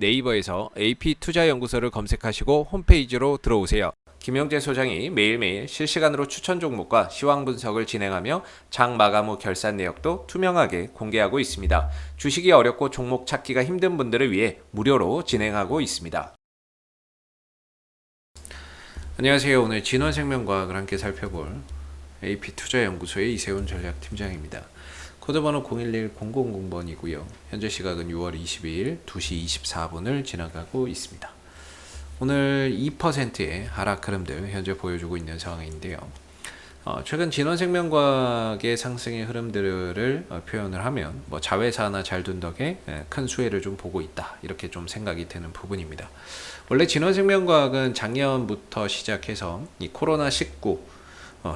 네이버에서 AP투자연구소를 검색하시고 홈페이지로 들어오세요. 김영재 소장이 매일매일 실시간으로 추천 종목과 시황 분석을 진행하며 장 마감 후 결산 내역도 투명하게 공개하고 있습니다. 주식이 어렵고 종목 찾기가 힘든 분들을 위해 무료로 진행하고 있습니다. 안녕하세요. 오늘 진원생명과학을 함께 살펴볼 AP투자연구소의 이세훈 전략팀장입니다. 코드번호 011000번이고요. 현재 시각은 6월 22일 2시 24분을 지나가고 있습니다. 오늘 2%의 하락 흐름들 현재 보여주고 있는 상황인데요. 최근 진원생명과학의 상승의 흐름들을 표현을 하면 자회사나 잘 둔 덕에 큰 수혜를 좀 보고 있다, 이렇게 좀 생각이 되는 부분입니다. 원래 진원생명과학은 작년부터 시작해서 이 코로나19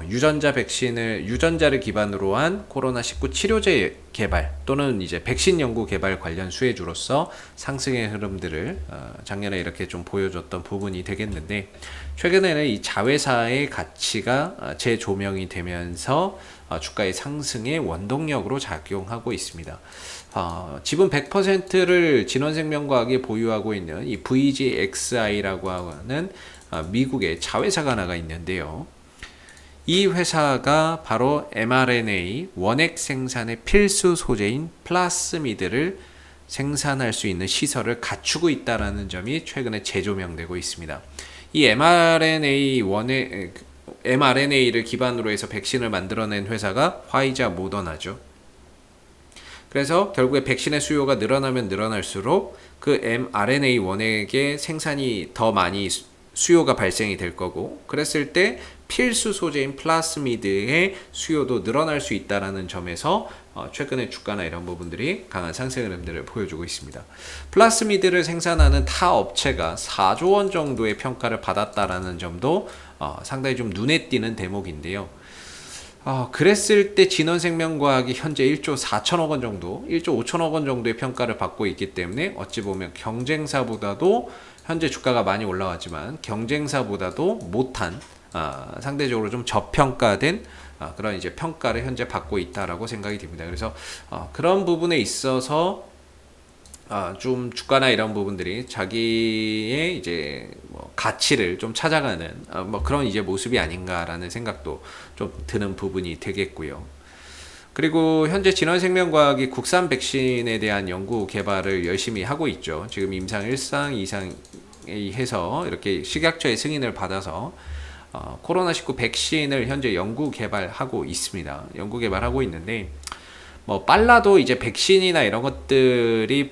유전자를 기반으로 한 코로나19 치료제 개발 또는 이제 백신 연구 개발 관련 수혜주로서 상승의 흐름들을 작년에 이렇게 좀 보여줬던 부분이 되겠는데, 최근에는 이 자회사의 가치가 재조명이 되면서 주가의 상승의 원동력으로 작용하고 있습니다. 지분 100%를 진원생명과학이 보유하고 있는 이 VGXI라고 하는 미국의 자회사가 하나가 있는데요. 이 회사가 바로 mRNA 원액 생산의 필수 소재인 플라스미드를 생산할 수 있는 시설을 갖추고 있다는 점이 최근에 재조명되고 있습니다. 이 mRNA를 기반으로 해서 백신을 만들어낸 회사가 화이자 모더나죠. 그래서 결국에 백신의 수요가 늘어나면 늘어날수록 그 mRNA 원액의 생산이 더 많이 수요가 발생이 될 거고, 그랬을 때 필수 소재인 플라스미드의 수요도 늘어날 수 있다는 점에서 최근에 주가나 이런 부분들이 강한 상승 흐름들을 보여주고 있습니다. 플라스미드를 생산하는 타 업체가 4조 원 정도의 평가를 받았다라는 점도 상당히 좀 눈에 띄는 대목인데요. 그랬을 때 진원생명과학이 현재 1조 4천억 원 정도, 1조 5천억 원 정도의 평가를 받고 있기 때문에 어찌 보면 경쟁사보다도 현재 주가가 많이 올라왔지만 경쟁사보다도 못한, 상대적으로 좀 저평가된 그런 이제 평가를 현재 받고 있다라고 생각이 됩니다. 그래서 그런 부분에 있어서 좀 주가나 이런 부분들이 자기의 이제 가치를 좀 찾아가는 그런 이제 모습이 아닌가라는 생각도 좀 드는 부분이 되겠고요. 그리고 현재 진원생명과학이 국산 백신에 대한 연구 개발을 열심히 하고 있죠. 지금 임상 1상, 2상 해서 이렇게 식약처의 승인을 받아서 코로나19 백신을 현재 연구 개발하고 있습니다. 연구 개발하고 있는데, 빨라도 이제 백신이나 이런 것들이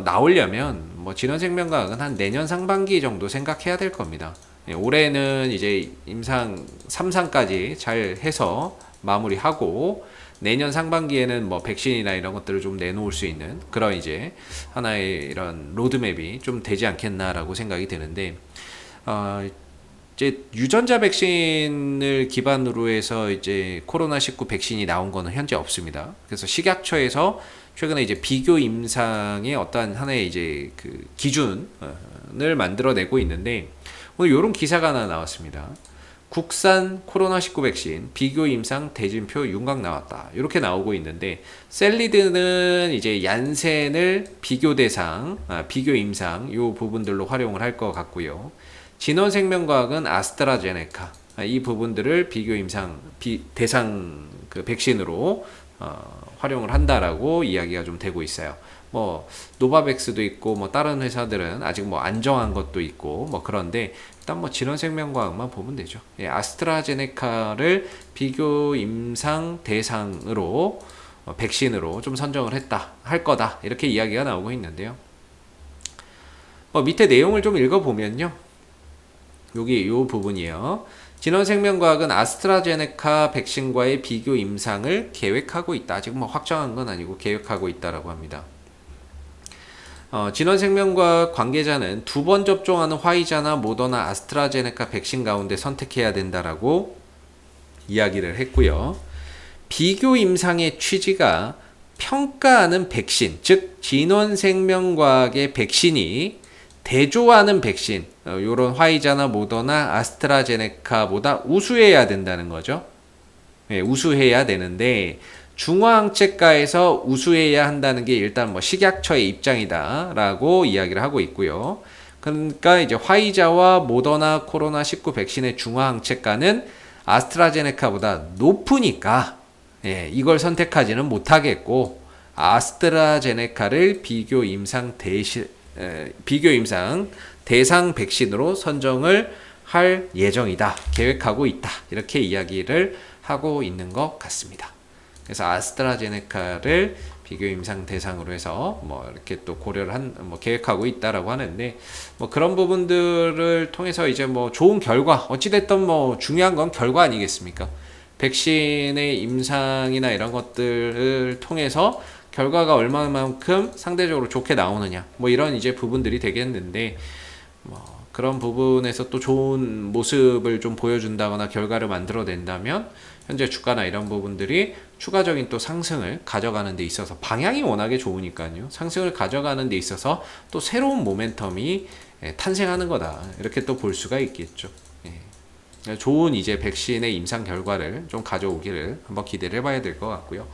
나오려면 진원생명과학은 한 내년 상반기 정도 생각해야 될 겁니다. 올해는 이제 임상 3상까지 잘 해서 마무리하고, 내년 상반기에는 백신이나 이런 것들을 좀 내놓을 수 있는 그런 이제 하나의 이런 로드맵이 좀 되지 않겠나라고 생각이 드는데, 이제 유전자 백신을 기반으로 해서 이제 코로나19 백신이 나온 거는 현재 없습니다. 그래서 식약처에서 최근에 이제 비교 임상의 어떠한 하나의 이제 그 기준을 만들어내고 있는데, 오늘 이런 기사가 하나 나왔습니다. 국산 코로나19 백신 비교 임상 대진표 윤곽 나왔다, 이렇게 나오고 있는데, 셀리드는 이제 얀센을 비교 대상, 비교 임상 요 부분들로 활용을 할 것 같고요. 진원생명과학은 아스트라제네카, 이 부분들을 비교 임상 대상 그 백신으로 활용을 한다라고 이야기가 좀 되고 있어요. 노바백스도 있고 다른 회사들은 아직 안 정한 것도 있고 그런데 일단 진원생명과학만 보면 되죠. 아스트라제네카를 비교 임상 대상으로 백신으로 좀 선정을 할 거다, 이렇게 이야기가 나오고 있는데요. 밑에 내용을 좀 읽어보면요, 여기 이 부분이에요. 진원생명과학은 아스트라제네카 백신과의 비교 임상을 계획하고 있다. 아직 확정한 건 아니고 계획하고 있다라고 합니다. 진원생명과학 관계자는 2번 접종하는 화이자나 모더나, 아스트라제네카 백신 가운데 선택해야 된다라고 이야기를 했고요. 비교 임상의 취지가 평가하는 백신, 즉 진원생명과학의 백신이 대조하는 백신, 요런 화이자나 모더나, 아스트라제네카보다 우수해야 된다는 거죠. 우수해야 되는데, 중화항체가에서 우수해야 한다는 게 일단 뭐 식약처의 입장이다라고 이야기를 하고 있고요. 그러니까 이제 화이자와 모더나 코로나19 백신의 중화항체가는 아스트라제네카보다 높으니까 이걸 선택하지는 못하겠고 아스트라제네카를 비교 임상 대상 백신으로 선정을 할 예정이다. 계획하고 있다. 이렇게 이야기를 하고 있는 것 같습니다. 그래서 아스트라제네카를 비교 임상 대상으로 해서 뭐 이렇게 또 고려를 계획하고 있다라고 하는데 뭐 그런 부분들을 통해서 이제 뭐 좋은 결과 어찌됐든 뭐 중요한 건 결과 아니겠습니까? 백신의 임상이나 이런 것들을 통해서 결과가 얼마만큼 상대적으로 좋게 나오느냐 뭐 이런 이제 부분들이 되겠는데 뭐 그런 부분에서 또 좋은 모습을 좀 보여준다거나 결과를 만들어낸다면 현재 주가나 이런 부분들이 추가적인 또 상승을 가져가는 데 있어서 방향이 워낙에 좋으니까요. 상승을 가져가는 데 있어서 또 새로운 모멘텀이 탄생하는 거다. 이렇게 또 볼 수가 있겠죠. 좋은 이제 백신의 임상 결과를 좀 가져오기를 한번 기대를 해봐야 될 것 같고요.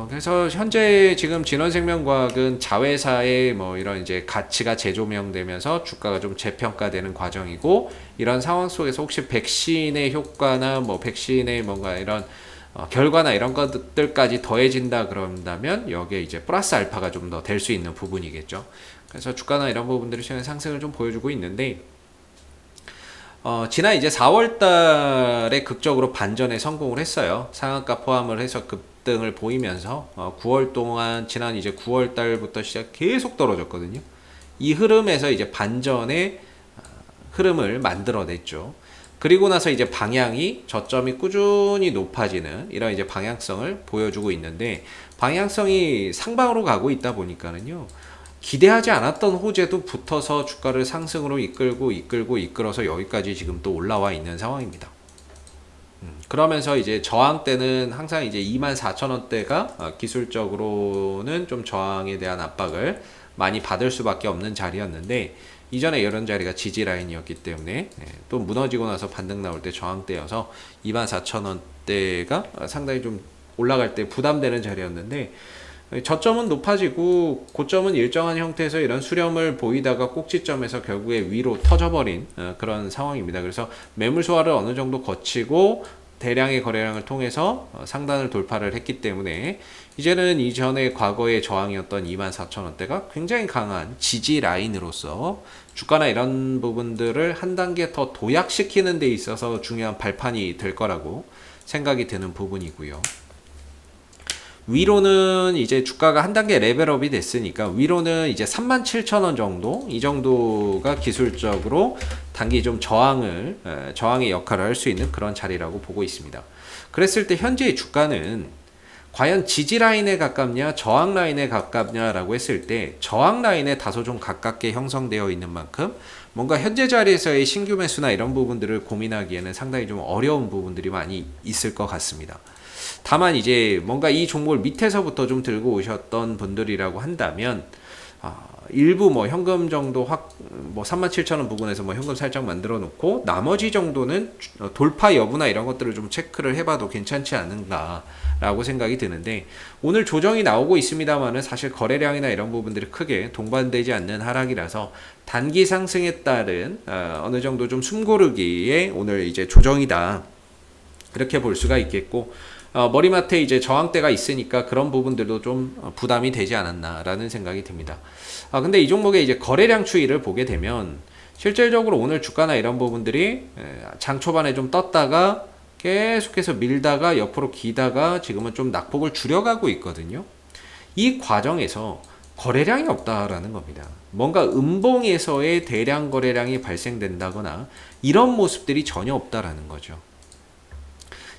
그래서 현재 지금 진원생명과학은 자회사의 뭐 이런 이제 가치가 재조명되면서 주가가 좀 재평가되는 과정이고 이런 상황 속에서 혹시 백신의 효과나 뭐 백신의 뭔가 이런 결과나 이런 것들까지 더해진다 그런다면 여기에 이제 플러스 알파가 좀 더 될 수 있는 부분이겠죠. 그래서 주가나 이런 부분들이 최근 상승을 좀 보여주고 있는데 지난 이제 4월 달에 극적으로 반전에 성공을 했어요. 상한가 포함을 해서 급등을 보이면서 9월 동안 지난 이제 9월 달부터 시작 계속 떨어졌거든요. 이 흐름에서 이제 반전의 흐름을 만들어냈죠. 그리고 나서 이제 방향이 저점이 꾸준히 높아지는 이런 이제 방향성을 보여주고 있는데 방향성이 상방으로 가고 있다 보니까는요. 기대하지 않았던 호재도 붙어서 주가를 상승으로 이끌어서 여기까지 지금 또 올라와 있는 상황입니다. 그러면서 이제 저항 때는 항상 이제 24,000원대가 기술적으로는 좀 저항에 대한 압박을 많이 받을 수밖에 없는 자리였는데 이전에 이런 자리가 지지 라인이었기 때문에 또 무너지고 나서 반등 나올 때 저항대여서 24,000원대가 상당히 좀 올라갈 때 부담되는 자리였는데 저점은 높아지고 고점은 일정한 형태에서 이런 수렴을 보이다가 꼭지점에서 결국에 위로 터져버린 그런 상황입니다. 그래서 매물 소화를 어느 정도 거치고 대량의 거래량을 통해서 상단을 돌파를 했기 때문에 이제는 이전에 과거의 저항이었던 24,000원대가 굉장히 강한 지지 라인으로서 주가나 이런 부분들을 한 단계 더 도약시키는 데 있어서 중요한 발판이 될 거라고 생각이 드는 부분이고요. 위로는 이제 주가가 한 단계 레벨업이 됐으니까 위로는 이제 37,000원 정도 이 정도가 기술적으로 단기 좀 저항의 역할을 할 수 있는 그런 자리라고 보고 있습니다. 그랬을 때 현재의 주가는 과연 지지 라인에 가깝냐 저항 라인에 가깝냐라고 했을 때 저항 라인에 다소 좀 가깝게 형성되어 있는 만큼 뭔가 현재 자리에서의 신규 매수나 이런 부분들을 고민하기에는 상당히 좀 어려운 부분들이 많이 있을 것 같습니다. 다만 이제 뭔가 이 종목을 밑에서부터 좀 들고 오셨던 분들이라고 한다면 일부 뭐 현금 정도 뭐 37,000원 부근에서 뭐 현금 살짝 만들어 놓고 나머지 정도는 돌파 여부나 이런 것들을 좀 체크를 해봐도 괜찮지 않은가라고 생각이 드는데 오늘 조정이 나오고 있습니다만은 사실 거래량이나 이런 부분들이 크게 동반되지 않는 하락이라서 단기 상승에 따른 어느 정도 좀 숨고르기에 오늘 이제 조정이다 이렇게 볼 수가 있겠고 머리맡에 이제 저항대가 있으니까 그런 부분들도 좀 부담이 되지 않았나라는 생각이 듭니다. 근데 이 종목의 이제 거래량 추이를 보게 되면 실질적으로 오늘 주가나 이런 부분들이 장 초반에 좀 떴다가 계속해서 밀다가 옆으로 기다가 지금은 좀 낙폭을 줄여가고 있거든요. 이 과정에서 거래량이 없다라는 겁니다. 뭔가 음봉에서의 대량 거래량이 발생된다거나 이런 모습들이 전혀 없다라는 거죠.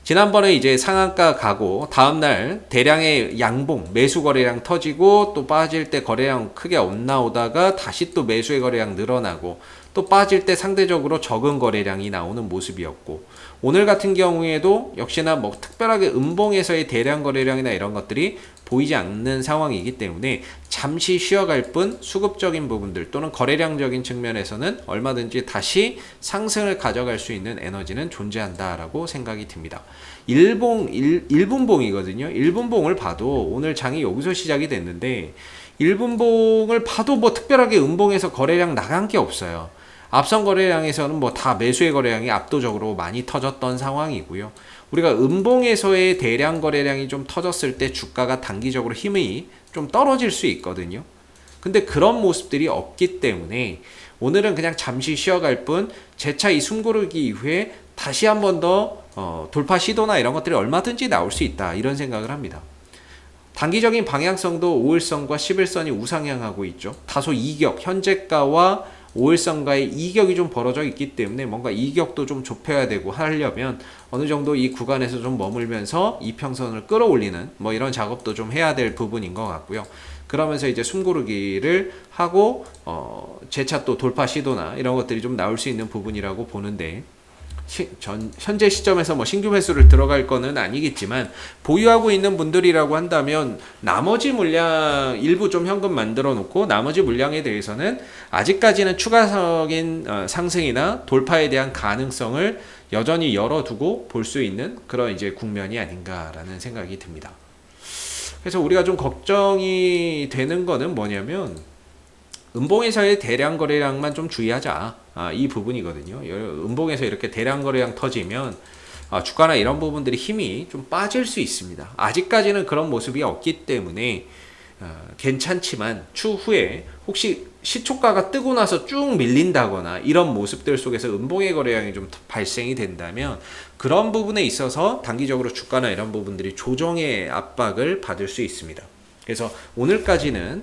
지난번에 이제 상한가 가고 다음날 대량의 양봉 매수 거래량 터지고 또 빠질 때 거래량 크게 안 나오다가 다시 또 매수의 거래량 늘어나고 또 빠질 때 상대적으로 적은 거래량이 나오는 모습이었고 오늘 같은 경우에도 역시나 뭐 특별하게 음봉에서의 대량 거래량이나 이런 것들이 보이지 않는 상황이기 때문에 잠시 쉬어갈 뿐 수급적인 부분들 또는 거래량적인 측면에서는 얼마든지 다시 상승을 가져갈 수 있는 에너지는 존재한다라고 생각이 듭니다. 일분봉이거든요. 일분봉을 봐도 오늘 장이 여기서 시작이 됐는데 일분봉을 봐도 뭐 특별하게 음봉에서 거래량 나간 게 없어요. 앞선 거래량에서는 뭐 다 매수의 거래량이 압도적으로 많이 터졌던 상황이고요. 우리가 음봉에서의 대량 거래량이 좀 터졌을 때 주가가 단기적으로 힘이 좀 떨어질 수 있거든요. 근데 그런 모습들이 없기 때문에 오늘은 그냥 잠시 쉬어갈 뿐 재차 이 숨고르기 이후에 다시 한 번 더 돌파 시도나 이런 것들이 얼마든지 나올 수 있다 이런 생각을 합니다. 단기적인 방향성도 5일선과 11선이 우상향하고 있죠. 다소 이격, 현재가와 5일선과의 이격이 좀 벌어져 있기 때문에 뭔가 이격도 좀 좁혀야 되고 하려면 어느 정도 이 구간에서 좀 머물면서 이평선을 끌어올리는 뭐 이런 작업도 좀 해야 될 부분인 것 같고요. 그러면서 이제 숨고르기를 하고 재차 또 돌파 시도나 이런 것들이 좀 나올 수 있는 부분이라고 보는데 현재 시점에서 뭐 신규 매수를 들어갈 거는 아니겠지만 보유하고 있는 분들이라고 한다면 나머지 물량 일부 좀 현금 만들어 놓고 나머지 물량에 대해서는 아직까지는 추가적인 상승이나 돌파에 대한 가능성을 여전히 열어두고 볼 수 있는 그런 이제 국면이 아닌가라는 생각이 듭니다. 그래서 우리가 좀 걱정이 되는 거는 뭐냐면 음봉에서의 대량 거래량만 좀 주의하자. 이 부분이거든요. 음봉에서 이렇게 대량 거래량 터지면 주가나 이런 부분들이 힘이 좀 빠질 수 있습니다. 아직까지는 그런 모습이 없기 때문에 괜찮지만 추후에 혹시 시초가가 뜨고 나서 쭉 밀린다거나 이런 모습들 속에서 음봉의 거래량이 좀 발생이 된다면 그런 부분에 있어서 단기적으로 주가나 이런 부분들이 조정의 압박을 받을 수 있습니다. 그래서 오늘까지는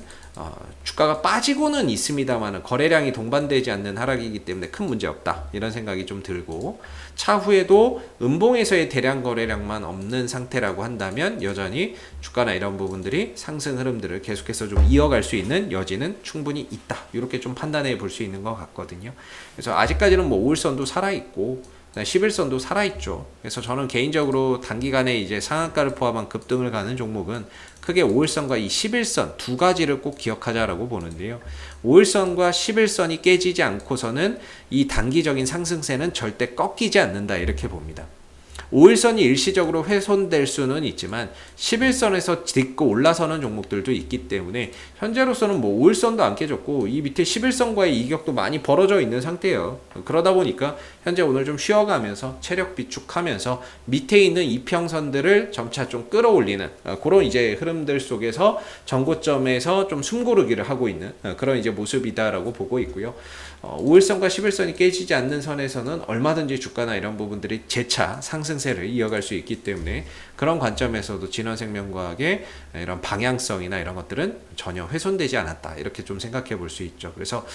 주가가 빠지고는 있습니다만 거래량이 동반되지 않는 하락이기 때문에 큰 문제 없다 이런 생각이 좀 들고 차후에도 음봉에서의 대량 거래량만 없는 상태라고 한다면 여전히 주가나 이런 부분들이 상승 흐름들을 계속해서 좀 이어갈 수 있는 여지는 충분히 있다 이렇게 좀 판단해 볼 수 있는 것 같거든요. 그래서 아직까지는 뭐 5일선도 살아있고 11선도 살아있죠. 그래서 저는 개인적으로 단기간에 이제 상한가를 포함한 급등을 가는 종목은 크게 5일선과 이 11선 두 가지를 꼭 기억하자라고 보는데요. 5일선과 11선이 깨지지 않고서는 이 단기적인 상승세는 절대 꺾이지 않는다 이렇게 봅니다. 5일선이 일시적으로 훼손될 수는 있지만 11선에서 딛고 올라서는 종목들도 있기 때문에 현재로서는 뭐 5일선도 안 깨졌고 이 밑에 11선과의 이격도 많이 벌어져 있는 상태예요. 그러다 보니까 현재 오늘 좀 쉬어가면서 체력 비축하면서 밑에 있는 이평선들을 점차 좀 끌어올리는 그런 이제 흐름들 속에서 전고점에서 좀 숨고르기를 하고 있는 그런 이제 모습이다라고 보고 있고요. 5일선과 11선이 깨지지 않는 선에서는 얼마든지 주가나 이런 부분들이 재차 상승세를 이어갈 수 있기 때문에 그런 관점에서도 진원생명과학의 이런 방향성이나 이런 것들은 전혀 훼손되지 않았다 이렇게 좀 생각해 볼 수 있죠. 그래서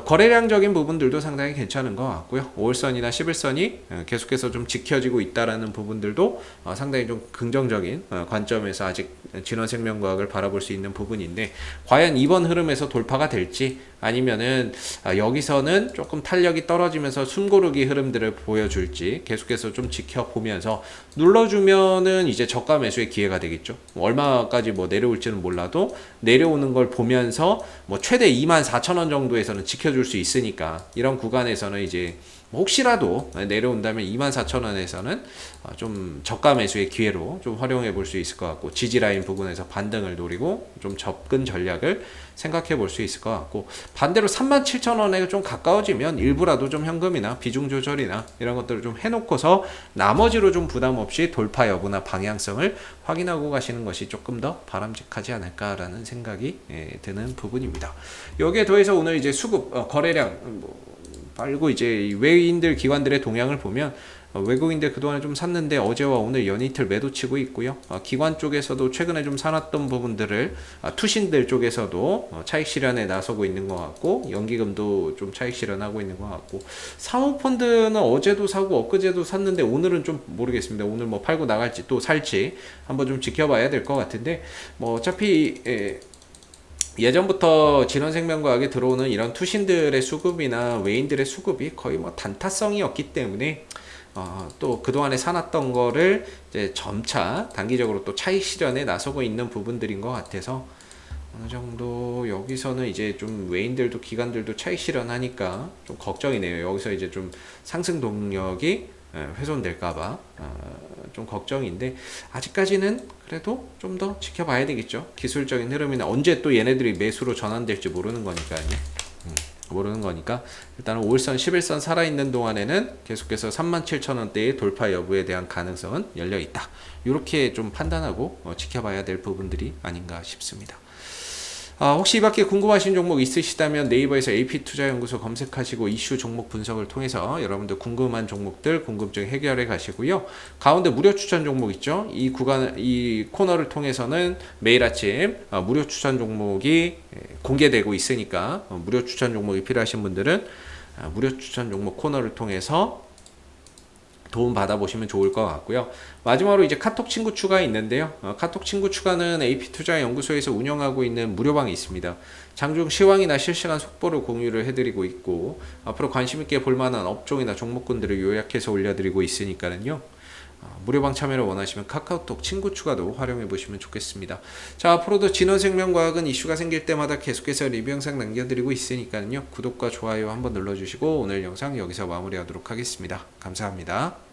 거래량적인 부분들도 상당히 괜찮은 것 같고요. 5일선이나 11선이 계속해서 좀 지켜지고 있다라는 부분들도 상당히 좀 긍정적인 관점에서 아직 진원생명과학을 바라볼 수 있는 부분인데 과연 이번 흐름에서 돌파가 될지 아니면은 여기서는 조금 탄력이 떨어지면서 숨고르기 흐름들을 보여줄지 계속해서 좀 지켜보면서 눌러주면은 이제 저가 매수의 기회가 되겠죠. 얼마까지 뭐 내려올지는 몰라도 내려오는 걸 보면서 뭐 최대 24,000원 정도에서는 지켜줄 수 있으니까 이런 구간에서는 이제 혹시라도 내려온다면 24,000원에서는 좀 저가 매수의 기회로 좀 활용해 볼 수 있을 것 같고 지지라인 부분에서 반등을 노리고 좀 접근 전략을 생각해 볼 수 있을 것 같고 반대로 37,000원에 좀 가까워지면 일부라도 좀 현금이나 비중 조절이나 이런 것들을 좀 해놓고서 나머지로 좀 부담 없이 돌파 여부나 방향성을 확인하고 가시는 것이 조금 더 바람직하지 않을까라는 생각이 드는 부분입니다. 여기에 더해서 오늘 이제 수급 거래량 말고 이제 외인들 기관들의 동향을 보면 외국인들 그동안에 좀 샀는데 어제와 오늘 연이틀 매도 치고 있고요. 기관 쪽에서도 최근에 좀 사놨던 부분들을 투신들 쪽에서도 차익 실현에 나서고 있는 것 같고 연기금도 좀 차익 실현하고 있는 것 같고 사모펀드는 어제도 사고 엊그제도 샀는데 오늘은 좀 모르겠습니다. 오늘 뭐 팔고 나갈지 또 살지 한번 좀 지켜봐야 될 것 같은데 뭐 어차피 예전부터 진원생명과학에 들어오는 이런 투신들의 수급이나 외인들의 수급이 거의 뭐 단타성이 없기 때문에 또 그동안에 사놨던 거를 이제 점차 단기적으로 또 차익 실현에 나서고 있는 부분들인 것 같아서 어느 정도 여기서는 이제 좀 외인들도 기관들도 차익 실현하니까 좀 걱정이네요. 여기서 이제 좀 상승 동력이 훼손될까봐 좀 걱정인데 아직까지는 그래도 좀 더 지켜봐야 되겠죠. 기술적인 흐름이나 언제 또 얘네들이 매수로 전환될지 모르는 거니까요. 모르는 거니까 일단은 5일선, 11선 살아있는 동안에는 계속해서 37,000원대의 돌파 여부에 대한 가능성은 열려있다. 이렇게 좀 판단하고 지켜봐야 될 부분들이 아닌가 싶습니다. 혹시 이 밖에 궁금하신 종목 있으시다면 네이버에서 AP투자연구소 검색하시고 이슈 종목 분석을 통해서 여러분들 궁금한 종목들 궁금증 해결해 가시고요. 가운데 무료 추천 종목 있죠? 이 코너를 통해서는 매일 아침 무료 추천 종목이 공개되고 있으니까 무료 추천 종목이 필요하신 분들은 무료 추천 종목 코너를 통해서 도움 받아보시면 좋을 것 같고요. 마지막으로 이제 카톡 친구 추가 있는데요. 카톡 친구 추가는 AP투자연구소에서 운영하고 있는 무료방이 있습니다. 장중 시황이나 실시간 속보를 공유를 해드리고 있고 앞으로 관심있게 볼만한 업종이나 종목군들을 요약해서 올려드리고 있으니까요. 무료방 참여를 원하시면 카카오톡 친구 추가도 활용해 보시면 좋겠습니다. 자, 앞으로도 진원생명과학은 이슈가 생길 때마다 계속해서 리뷰 영상 남겨드리고 있으니까요. 구독과 좋아요 한번 눌러주시고 오늘 영상 여기서 마무리하도록 하겠습니다. 감사합니다.